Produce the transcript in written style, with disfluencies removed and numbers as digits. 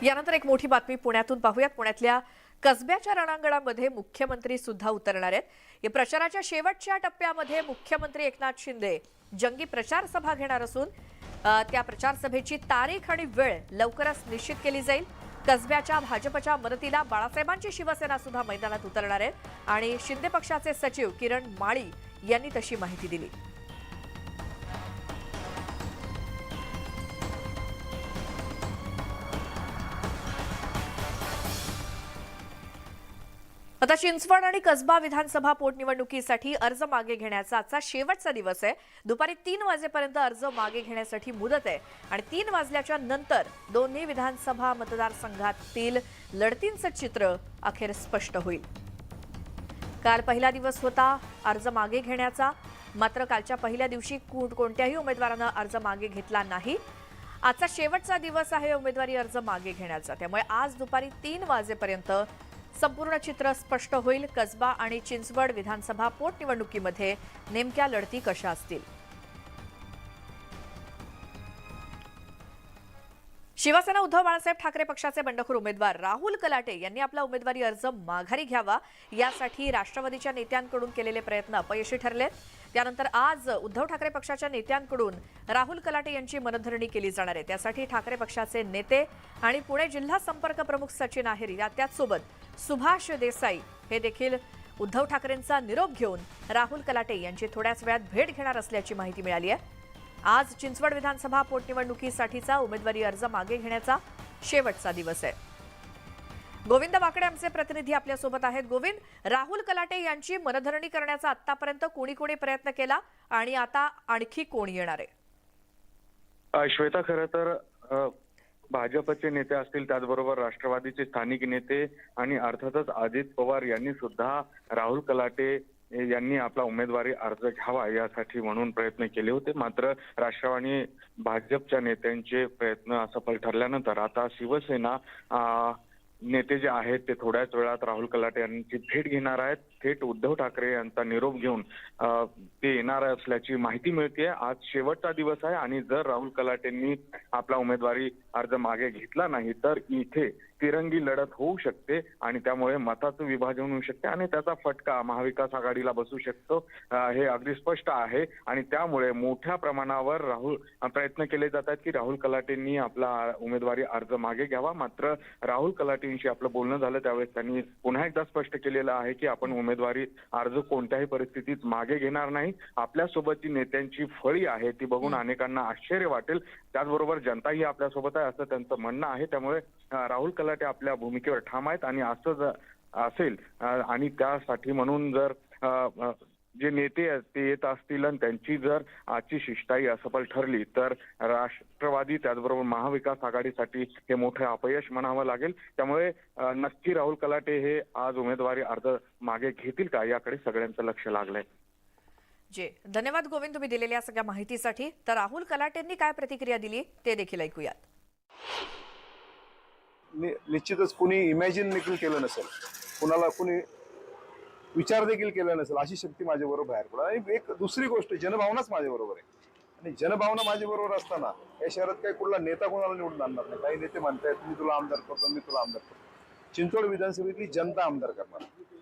यानंतर एक मोठी बातमी पुण्यातून पाहूयात। पुण्यातल्या कसब्याच्या रणांगणामध्ये मुख्यमंत्री सुद्धा उतरणार आहेत। या प्रचाराच्या शेवटच्या टप्प्यामध्ये मुख्यमंत्री एकनाथ शिंदे जंगी प्रचार सभा घेणार असून त्या प्रचार सभेची तारीख आणि वेळ लवकरच निश्चित केली जाईल। कसब्याच्या भाजपच्या मदतीला बाळासाहेबांची शिवसेना सुद्धा मैदानात उतरणार आहे आणि शिंदे पक्षाचे सचिव किरण माळी यांनी तशी माहिती दिली। आता चिंचवड आणि कसबा विधानसभा पोटनिवडणुकीसाठी अर्ज मागे घेण्याचा आजचा शेवटचा दिवस आहे। दुपारी 3 वाजेपर्यंत अर्ज मागे घेण्यासाठी मुदत आहे आणि 3 वाजल्याच्या नंतर दोन्ही विधानसभा मतदारसंघातील लढतींचं चित्र अखेर स्पष्ट होईल। काल पहिला दिवस होता अर्ज मागे घेण्याचा, मात्र कालच्या पहिल्या दिवशी कोणत्याही उमेदवारानं अर्ज मागे घेतला नाही। आजचा शेवटचा दिवस आहे उमेदवारी अर्ज मागे घेण्याचा, त्यामुळे आज दुपारी 3 वाजेपर्यंत संपूर्ण चित्र स्पष्ट होईल। कसबा आणि चिंचवड विधानसभा पोटनिवडणुकीमध्ये नेमक्या लढती कशा असतील। शिवसेना उद्धव बाळासाहेब ठाकरे पक्षाचे बंडखोर उमेदवार राहुल कलाटे यांनी आपला उमेदवारी अर्ज माघारी घ्यावा, यासाठी राष्ट्रवादीच्या नेत्यांकडून केलेले प्रयत्न अपयशी ठरले। त्यानंतर आज उद्धव ठाकरे पक्षाच्या नेत्यांकडून राहुल कलाटे यांची मनधरणी केली जाणार आहे। त्यासाठी ठाकरे पक्षाचे नेते आणि पुणे जिल्हा संपर्क प्रमुख सचिन आहेर या त्याचसोबत सुभाष देसाई हे देखील उद्धव ठाकरेंचा निरोप घेऊन राहुल कलाटे यांची थोड्याच वेळात भेट घेणार असल्याची माहिती मिळाली आहे। आज चिंचवड विधानसभा पोटनिवडणुकीसाठीचा उमेदवारी अर्ज मागे घेण्याचा शेवटचा दिवस आहे। गोविंद वाकडे आमचे प्रतिनिधी आपल्या सोबत आहेत। गोविंद, राहुल कलाटे यांची मनधरणी करण्याचा आतापर्यंत कोणी प्रयत्न केला आणि आता आणखी कोण येणार आहे? श्वेता, खरं तर भाजपचे नेते असतील, त्याचबरोबर राष्ट्रवादीचे स्थानिक नेते आणि अर्थातच अजित पवार यांनी सुद्धा राहुल कलाटे यांनी आपला उमेदवारी अर्ज घ्यावा यासाठी म्हणून प्रयत्न केले होते। मात्र राष्ट्रवादी भाजपच्या नेत्यांचे प्रयत्न असफल ठरल्यानंतर आता शिवसेना नेते जे आहेत ते थोड्याच वेळात राहुल कलाटे यांची भेट घेणार आहेत। थेट उद्धव ठाकरे यांचा निरोप घेऊन ते येणार असल्याची माहिती मिळते। आज शेवटचा दिवस आहे आणि जर राहुल कलाटेंनी आपला उमेदवारी अर्ज मागे घेतला नाही तर इथे तिरंगी लढत होऊ शकते आणि त्यामुळे मताचं विभाजन होऊ शकते आणि त्याचा फटका महाविकास आघाडीला बसू शकतो, हे अगदी स्पष्ट आहे। आणि त्यामुळे मोठ्या प्रमाणावर प्रयत्न केले जातात की राहुल कलाटेंनी आपला उमेदवारी अर्ज मागे घ्यावा। मात्र राहुल कलाटेंशी आपलं बोलणं झालं त्यावेळेस त्यांनी पुन्हा एकदा स्पष्ट केलेलं आहे की आपण उमेदवारी अर्ज कोणत्याही परिस्थितीत मागे घेणार नाही। आपल्यासोबत जी नेत्यांची फळी आहे ती बघून अनेकांना आश्चर्य वाटेल, त्याचबरोबर जनताही आपल्यासोबत आहे असं त्यांचं म्हणणं आहे। त्यामुळे राहुल कलाटे आपल्या भूमिकेवर ठाम आहेत आणि असं असेल आणि त्यासाठी म्हणून जर जे नेते ते येत असतील आणि त्यांची जर आजची शिष्टाई असफल ठरली तर राष्ट्रवादी त्याचबरोबर महाविकास आघाडीसाठी हे मोठं अपयश म्हणावं लागेल। त्यामुळे नक्की राहुल कलाटे हे आज उमेदवारी अर्ज मागे घेतील का याकडे सगळ्यांचं लक्ष लागलंय। जे धन्यवाद गोविंद, तुम्ही दिलेल्या सगळ्या माहितीसाठी। तर राहुल कलाटेंनी काय प्रतिक्रिया दिली ते देखील ऐकूयात। निश्चितच कुणी इमॅजिन देखील केलं नसेल, कुणाला कुणी विचार देखील केला नसेल अशी शक्ती माझ्या बरोबर बाहेर पडा। आणि एक दुसरी गोष्ट, जनभावनाच माझ्या बरोबर आहे आणि जनभावना माझ्या बरोबर असताना या शहरात काही कुठला नेता कोणाला निवडून आणणार नाही। काही नेते म्हणतायत मी तुला आमदार करतो, मी तुला आमदार करतो। चिंचवड विधानसभेतली जनता आमदार करणार।